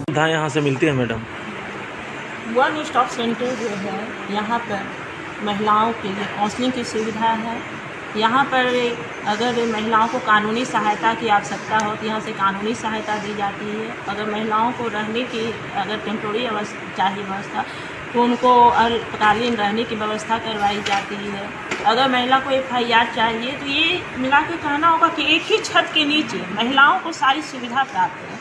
सुविधाएं यहाँ से मिलती है मैडम? वन स्टॉप सेंटर जो है यहाँ पर महिलाओं के लिए काउंसलिंग की सुविधा है। यहाँ पर अगर महिलाओं को कानूनी सहायता की आवश्यकता हो तो यहाँ से कानूनी सहायता दी जाती है। अगर महिलाओं को रहने की अगर टेम्पोररी चाहिए व्यवस्था तो उनको अल्पकालीन रहने की व्यवस्था करवाई जाती है। अगर महिला को FIR चाहिए तो ये मिला के कहना होगा कि एक ही छत के नीचे महिलाओं को सारी सुविधा प्राप्त है।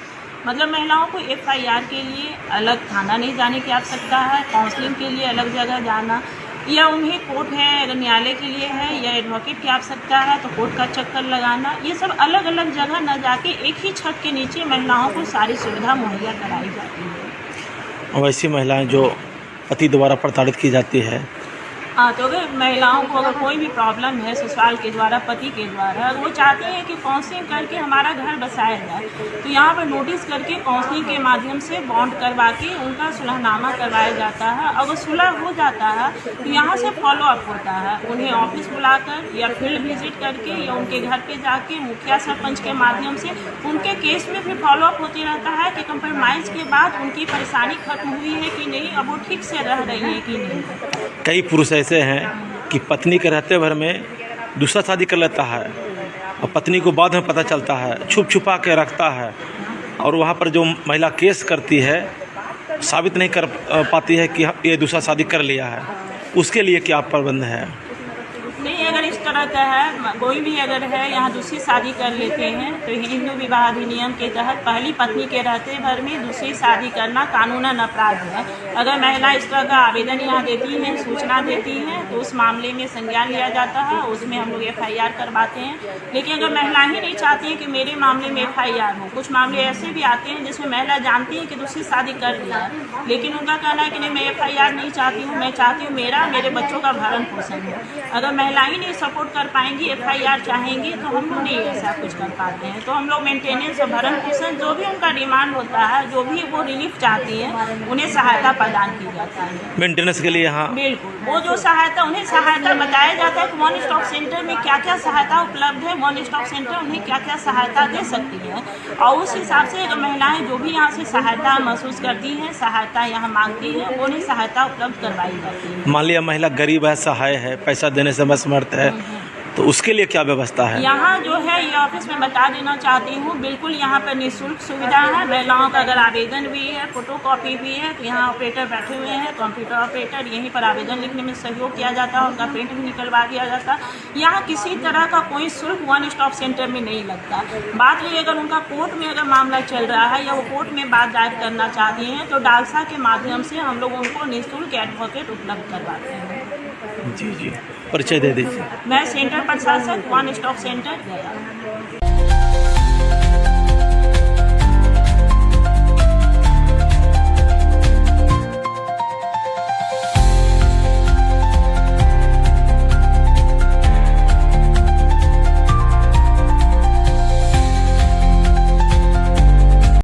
मतलब महिलाओं को FIR के लिए अलग थाना नहीं जाने की आवश्यकता है, काउंसलिंग के लिए अलग जगह जाना, या उन्हें कोर्ट है अगर न्यायालय के लिए है या एडवोकेट की आवश्यकता है तो कोर्ट का चक्कर लगाना, ये सब अलग अलग जगह न जाके एक ही छत के नीचे महिलाओं को सारी सुविधा मुहैया कराई जाती है। वैसी महिलाएं जो पति द्वारा प्रताड़ित की जाती है, हाँ, तो अगर महिलाओं को अगर कोई भी प्रॉब्लम है ससुराल के द्वारा, पति के द्वारा, अगर वो चाहती हैं कि काउंसलिंग करके हमारा घर बसाया जाए तो यहाँ पर नोटिस करके काउंसलिंग के माध्यम से बॉन्ड करवा के उनका सुलहनामा करवाया जाता है। अगर सुलह हो जाता है तो यहाँ से फॉलोअप होता है, उन्हें ऑफिस बुलाकर या फील्ड विजिट करके या उनके घर पे जाके मुखिया सरपंच के माध्यम से उनके केस में फिर फॉलोअप होते रहता है कि कंप्रोमाइज़ के बाद उनकी परेशानी खत्म हुई है कि नहीं, अब वो ठीक से रह रही है कि नहीं। कई पुरुष ऐसे हैं कि पत्नी के रहते भर में दूसरा शादी कर लेता है और पत्नी को बाद में पता चलता है, छुप छुपा के रखता है, और वहाँ पर जो महिला केस करती है साबित नहीं कर पाती है कि ये दूसरा शादी कर लिया है, उसके लिए क्या प्रबंध है? नहीं, अगर इस तरह का है, कोई भी अगर है यहाँ दूसरी शादी कर लेते हैं तो हिंदू विवाह अधिनियम के तहत पहली पत्नी के रहते भर में दूसरी शादी करना कानूनन अपराध है। अगर महिला इस तरह का आवेदन यहाँ देती है, सूचना देती है, तो उस मामले में संज्ञान लिया जाता है, उसमें हम लोग FIR करवाते हैं। लेकिन अगर महिला ही नहीं चाहती है कि मेरे मामले में FIR हो, कुछ मामले ऐसे भी आते हैं जिसमें महिला जानती है कि दूसरी शादी कर लिया है लेकिन उनका कहना है कि नहीं, मैं FIR नहीं चाहती हूँ, मैं चाहती हूँ मेरे बच्चों का भरण पोषण हो। अगर महिलाएं नहीं सपोर्ट कर पाएंगी, FIR चाहेंगी, तो हम लोग नहीं ऐसा कुछ कर पाते हैं। तो हम लोग मेंटेनेंस और भरण पोषण जो भी उनका डिमांड होता है, जो भी वो रिलीफ चाहती हैं, उन्हें सहायता प्रदान की जाती है। मेंटेनेंस के लिए यहाँ बिल्कुल वो जो सहायता, उन्हें सहायता बताया जाता है कि वन स्टॉप सेंटर में क्या क्या सहायता उपलब्ध है, वन स्टॉप सेंटर उन्हें क्या क्या सहायता दे सकती है, और उस हिसाब से अगर महिलाएं जो भी यहाँ से सहायता महसूस करती हैं, सहायता यहाँ मांगती है, उन्हें सहायता उपलब्ध करवाई जाती है। मान लिया महिला गरीब है, सहाय है, पैसा देने से असमर्थ है, तो उसके लिए क्या व्यवस्था है? यहाँ जो है ये ऑफिस में बता देना चाहती हूँ, बिल्कुल यहाँ पर निःशुल्क सुविधा है। महिलाओं का अगर आवेदन भी है, फोटोकॉपी भी है, तो यहाँ ऑपरेटर बैठे हुए हैं, कंप्यूटर ऑपरेटर, यहीं पर आवेदन लिखने में सहयोग किया जाता है, उनका प्रिंट भी निकलवा दिया जाता है। यहाँ किसी तरह का कोई शुल्क वन स्टॉप सेंटर में नहीं लगता। बात रही अगर उनका कोर्ट में अगर मामला चल रहा है या वो कोर्ट में बात दायर करना चाहती हैं तो डालसा के माध्यम से हम लोग उनको निःशुल्क एडवोकेट उपलब्ध करवाते हैं। जी जी, परिचय दे दीजिए। मैं सेंटर प्रशासक, वन स्टॉप सेंटर गया।